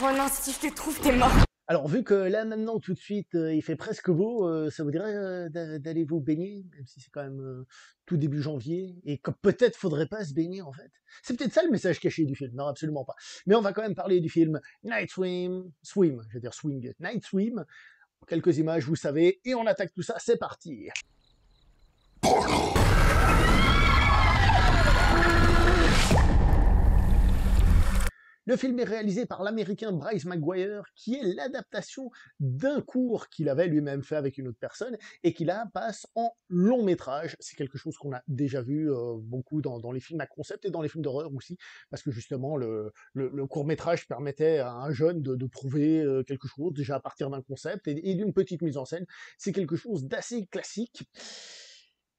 Oh non, si je te trouve, t'es mort. Alors, vu que là, maintenant, tout de suite, il fait presque beau, ça vous dirait d'aller vous baigner, même si c'est quand même tout début janvier, et que peut-être faudrait pas se baigner, en fait. C'est peut-être ça le message caché du film, non, absolument pas. Mais on va quand même parler du film Night Swim, je veux dire Swing, Night Swim. Quelques images, vous savez, et on attaque tout ça, c'est parti. Le film est réalisé par l'américain Bryce McGuire, qui est l'adaptation d'un cours qu'il avait lui-même fait avec une autre personne, et qui là passe en long métrage. C'est quelque chose qu'on a déjà vu beaucoup dans les films à concept et dans les films d'horreur aussi, parce que justement le court métrage permettait à un jeune de prouver quelque chose déjà à partir d'un concept et d'une petite mise en scène. C'est quelque chose d'assez classique.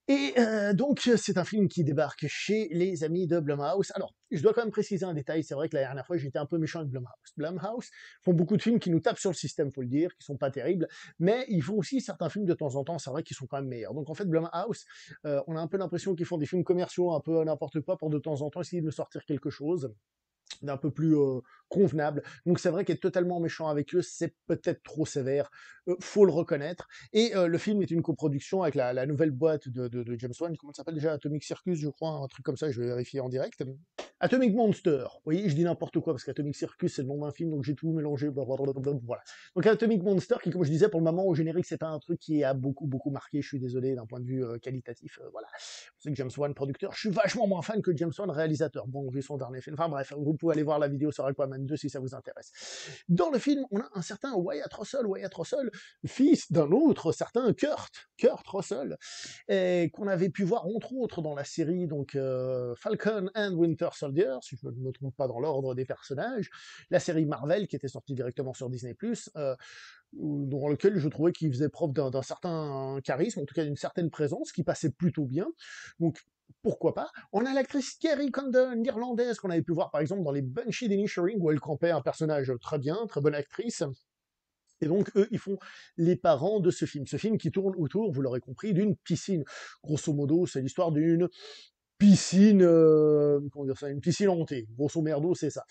Et donc, c'est un film qui débarque chez les amis de Blumhouse. Alors, je dois quand même préciser un détail, c'est vrai que la dernière fois, j'étais un peu méchant avec Blumhouse. Blumhouse font beaucoup de films qui nous tapent sur le système, faut le dire, qui sont pas terribles, mais ils font aussi certains films de temps en temps, c'est vrai qu'ils sont quand même meilleurs. Donc en fait, Blumhouse, on a un peu l'impression qu'ils font des films commerciaux un peu à n'importe quoi pour de temps en temps essayer de sortir quelque chose d'un peu plus convenable. Donc c'est vrai qu'être totalement méchant avec eux, c'est peut-être trop sévère, faut le reconnaître. Et le film est une coproduction avec la nouvelle boîte de James Wan, comment ça s'appelle déjà, Atomic Circus, je crois, un truc comme ça, je vais vérifier en direct. Atomic Monster, vous voyez, je dis n'importe quoi, parce qu'Atomic Circus, c'est le nom d'un film, donc j'ai tout mélangé, blablabla, voilà. Donc Atomic Monster, qui, comme je disais, pour le moment, au générique, c'est pas un truc qui a beaucoup marqué, je suis désolé, d'un point de vue qualitatif, voilà. C'est que James Wan, producteur, je suis vachement moins fan que James Wan, réalisateur. Bon, vu son dernier film, enfin bref, vous pouvez aller voir la vidéo sur Aquaman 2 si ça vous intéresse. Dans le film, on a un certain Wyatt Russell, fils d'un autre certain Kurt Russell, qu'on avait pu voir entre autres dans la série donc Falcon and Winter Soldier, si je ne me trompe pas dans l'ordre des personnages, la série Marvel qui était sortie directement sur Disney+, dans lequel je trouvais qu'il faisait preuve d'un certain charisme, en tout cas d'une certaine présence, qui passait plutôt bien. Donc pourquoi pas. On a l'actrice Kerry Condon, l'irlandaise, qu'on avait pu voir par exemple dans les Banshees d'Inisherin, où elle campait un personnage très bien, très bonne actrice. Et donc, eux, ils font les parents de ce film. Ce film qui tourne autour, vous l'aurez compris, d'une piscine. Grosso modo, c'est l'histoire d'une piscine, comment dire ça, une piscine hantée. Grosso merdo, c'est ça.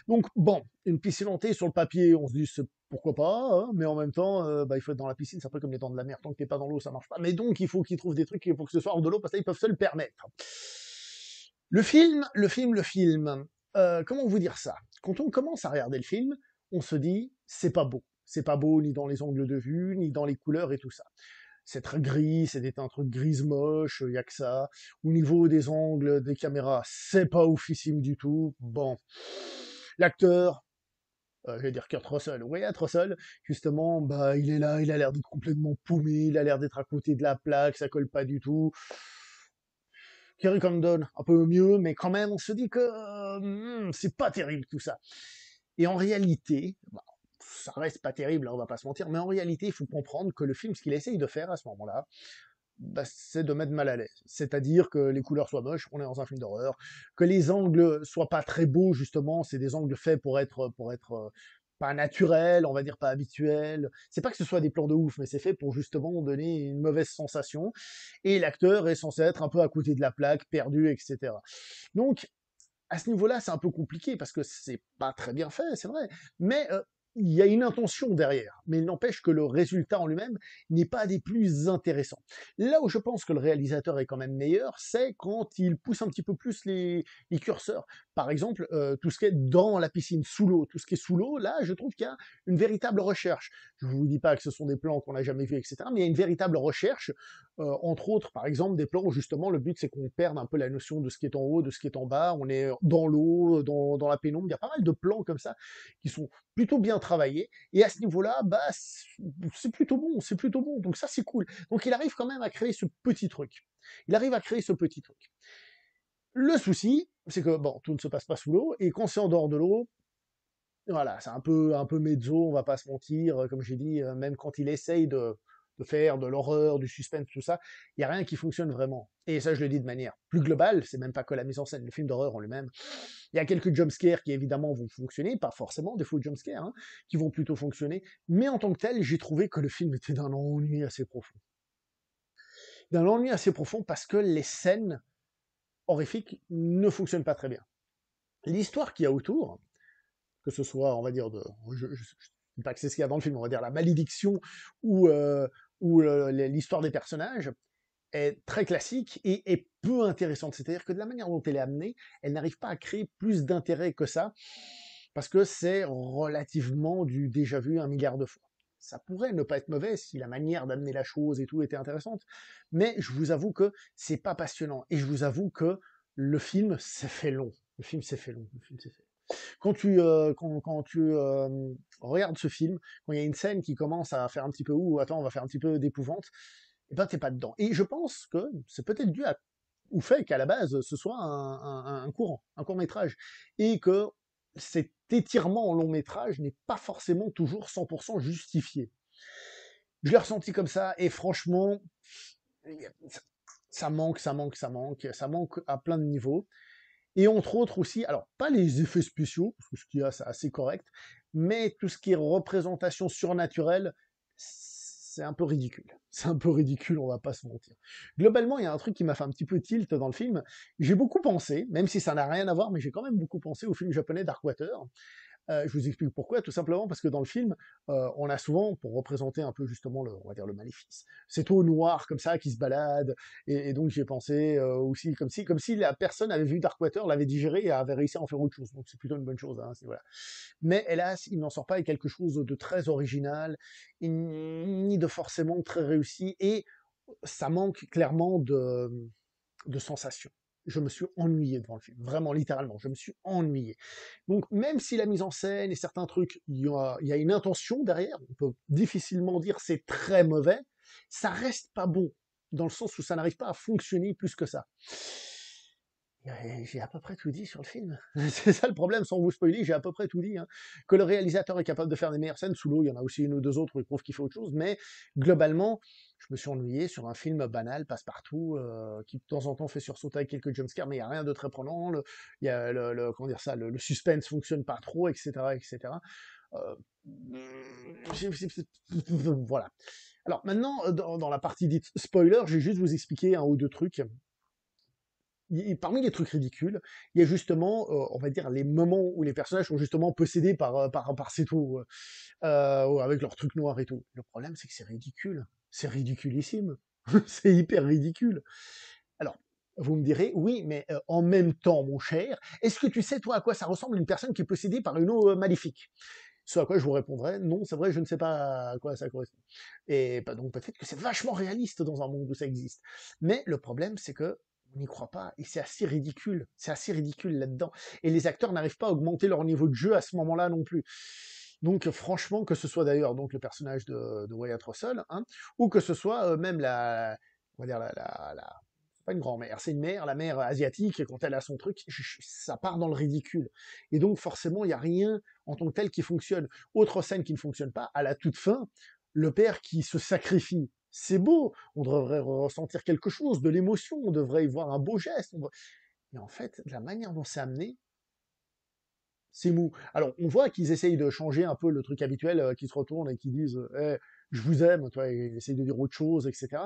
Donc, bon, une piscine hantée, sur le papier, on se dit, pourquoi pas, hein, mais en même temps, il faut être dans la piscine, c'est un peu comme les dents de la mer, tant que t'es pas dans l'eau, ça marche pas. Mais donc, il faut qu'ils trouvent des trucs, il faut que ce soit hors de l'eau, parce qu'ils peuvent se le permettre. Le film, comment vous dire ça? Quand on commence à regarder le film, on se dit, c'est pas beau. C'est pas beau ni dans les angles de vue, ni dans les couleurs et tout ça. C'est très gris, c'est un truc grise moche, y a que ça. Au niveau des angles, des caméras, c'est pas oufissime du tout. Bon. L'acteur, je vais dire Kurt Russell, Wyatt Russell, justement, bah, il est là, il a l'air d'être complètement paumé, il a l'air d'être à côté de la plaque, ça colle pas du tout. Kerry Condon, un peu mieux, mais quand même, on se dit que c'est pas terrible tout ça. Et en réalité, bah, ça reste pas terrible, hein, on va pas se mentir, mais en réalité, il faut comprendre que le film, ce qu'il essaye de faire à ce moment-là, bah, c'est de mettre mal à l'aise. C'est-à-dire que les couleurs soient moches, on est dans un film d'horreur, que les angles soient pas très beaux, justement, c'est des angles faits pour être pas naturels, on va dire pas habituels. C'est pas que ce soit des plans de ouf, mais c'est fait pour justement donner une mauvaise sensation. Et l'acteur est censé être un peu à côté de la plaque, perdu, etc. Donc, à ce niveau-là, c'est un peu compliqué parce que c'est pas très bien fait, c'est vrai. Mais il y a une intention derrière. Mais il n'empêche que le résultat en lui-même n'est pas des plus intéressants. Là où je pense que le réalisateur est quand même meilleur, c'est quand il pousse un petit peu plus les curseurs. Par exemple, tout ce qui est dans la piscine, sous l'eau, tout ce qui est sous l'eau, là, je trouve qu'il y a une véritable recherche. Je vous dis pas que ce sont des plans qu'on n'a jamais vus, etc., mais il y a une véritable recherche, entre autres, par exemple, des plans où justement le but c'est qu'on perde un peu la notion de ce qui est en haut, de ce qui est en bas, on est dans l'eau, dans la pénombre, il y a pas mal de plans comme ça qui sont plutôt bien travaillés, et à ce niveau-là, bah, c'est plutôt bon, c'est plutôt bon, donc ça c'est cool. Donc il arrive quand même à créer ce petit truc. Il arrive à créer ce petit truc. Le souci, c'est que bon, tout ne se passe pas sous l'eau, et quand c'est en dehors de l'eau, voilà, c'est un peu mezzo, on va pas se mentir, comme j'ai dit, même quand il essaye de faire de l'horreur, du suspense, tout ça, il n'y a rien qui fonctionne vraiment. Et ça, je le dis de manière plus globale, c'est même pas que la mise en scène, le film d'horreur en lui-même. Il y a quelques jumpscares qui évidemment vont fonctionner, pas forcément des faux jumpscares, hein, qui vont plutôt fonctionner, mais en tant que tel, j'ai trouvé que le film était d'un ennui assez profond. D'un ennui assez profond parce que les scènes horrifiques ne fonctionnent pas très bien. L'histoire qu'il y a autour, que ce soit, on va dire, je dis pas que c'est ce qu'il y a dans le film, on va dire la malédiction ou, l'histoire des personnages, est très classique et peu intéressante. C'est-à-dire que de la manière dont elle est amenée, elle n'arrive pas à créer plus d'intérêt que ça, parce que c'est relativement du déjà vu un milliard de fois. Ça pourrait ne pas être mauvais si la manière d'amener la chose et tout était intéressante, mais je vous avoue que c'est pas passionnant. Et je vous avoue que le film s'est fait long. Le film s'est fait long. Le film s'est fait long. Quand tu regardes ce film, quand il y a une scène qui commence à faire un petit peu attends, on va faire un petit peu d'épouvante, et ben t'es pas dedans. Et je pense que c'est peut-être dû au fait qu'à la base ce soit un court métrage, et que cet étirement en long métrage n'est pas forcément toujours 100% justifié. Je l'ai ressenti comme ça, et franchement, ça manque, ça manque à plein de niveaux. Et entre autres aussi, alors pas les effets spéciaux, parce que ce qu'il y a c'est assez correct, mais tout ce qui est représentation surnaturelle, c'est un peu ridicule. C'est un peu ridicule, on va pas se mentir. Globalement, il y a un truc qui m'a fait un petit peu tilt dans le film. J'ai beaucoup pensé, même si ça n'a rien à voir, mais j'ai quand même beaucoup pensé au film japonais Darkwater. Je vous explique pourquoi, tout simplement parce que dans le film, on a souvent, pour représenter un peu justement on va dire le maléfice, cette eau noire comme ça qui se balade, et donc j'ai pensé aussi comme si la personne avait vu Darkwater, l'avait digéré et avait réussi à en faire autre chose. Donc c'est plutôt une bonne chose, hein, voilà. Mais hélas, il n'en sort pas avec quelque chose de très original, ni de forcément très réussi, et ça manque clairement de sensations. Je me suis ennuyé devant le film, vraiment littéralement, je me suis ennuyé. Donc même si la mise en scène et certains trucs, il y a une intention derrière, on peut difficilement dire c'est très mauvais, ça reste pas bon, dans le sens où ça n'arrive pas à fonctionner plus que ça. J'ai à peu près tout dit sur le film. C'est ça le problème, sans vous spoiler, j'ai à peu près tout dit, hein. Que le réalisateur est capable de faire des meilleures scènes, sous l'eau, il y en a aussi une ou deux autres où il prouve qu'il fait autre chose, mais globalement, je me suis ennuyé sur un film banal, passe-partout, qui de temps en temps fait sursauter avec quelques jumpscares, mais il n'y a rien de très prenant, il y a comment dire ça, le suspense fonctionne pas trop, etc., etc. Euh, voilà. Alors maintenant, dans la partie dite spoiler, je vais juste vous expliquer un ou deux trucs. Parmi les trucs ridicules, il y a justement, on va dire, les moments où les personnages sont justement possédés par cette eau, avec leurs trucs noirs et tout. Le problème, c'est que c'est ridicule. C'est ridiculissime. C'est hyper ridicule. Alors, vous me direz, oui, mais en même temps, mon cher, est-ce que tu sais, toi, à quoi ça ressemble une personne qui est possédée par une eau maléfique? Ce à quoi je vous répondrai, non, c'est vrai, je ne sais pas à quoi ça correspond. Et bah, donc peut-être que c'est vachement réaliste dans un monde où ça existe. Mais le problème, c'est que on n'y croit pas, et c'est assez ridicule là-dedans. Et les acteurs n'arrivent pas à augmenter leur niveau de jeu à ce moment-là non plus. Donc franchement, que ce soit d'ailleurs donc le personnage de Wyatt Russell, hein, ou que ce soit même on va dire c'est pas une grand-mère, c'est une mère, la mère asiatique, quand elle a son truc, ça part dans le ridicule. Et donc forcément, il n'y a rien en tant que tel qui fonctionne. Autre scène qui ne fonctionne pas, à la toute fin, le père qui se sacrifie. C'est beau, on devrait ressentir quelque chose, de l'émotion, on devrait y voir un beau geste. Mais en fait, de la manière dont c'est amené, c'est mou. Alors, on voit qu'ils essayent de changer un peu le truc habituel, qu'ils se retournent et qu'ils disent Eh, je vous aime, toi, et ils essayent de dire autre chose, etc.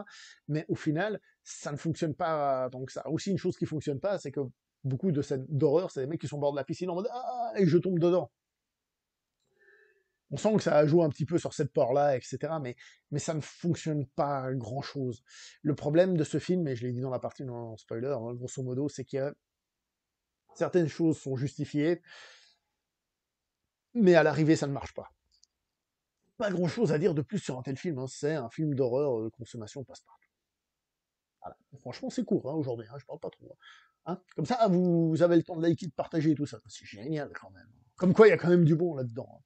Mais au final, ça ne fonctionne pas tant que ça. Aussi, une chose qui fonctionne pas, c'est que beaucoup de scènes d'horreur, c'est des mecs qui sont au bord de la piscine en mode Ah, et je tombe dedans. On sent que ça joue un petit peu sur cette peur-là, etc. Mais ça ne fonctionne pas grand-chose. Le problème de ce film, et je l'ai dit dans la partie non spoiler, hein, grosso modo, c'est que certaines choses sont justifiées, mais à l'arrivée, ça ne marche pas. Pas grand-chose à dire de plus sur un tel film, hein. C'est un film d'horreur de consommation passe-partout. Voilà. Franchement, c'est court hein, aujourd'hui, hein, je parle pas trop. Hein. Comme ça, vous avez le temps de liker, de partager et tout ça. C'est génial quand même. Comme quoi, il y a quand même du bon là-dedans. Hein.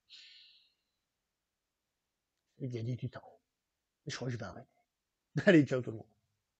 Il y a du temps. Et je crois que je vais arrêter. Allez, ciao tout le monde.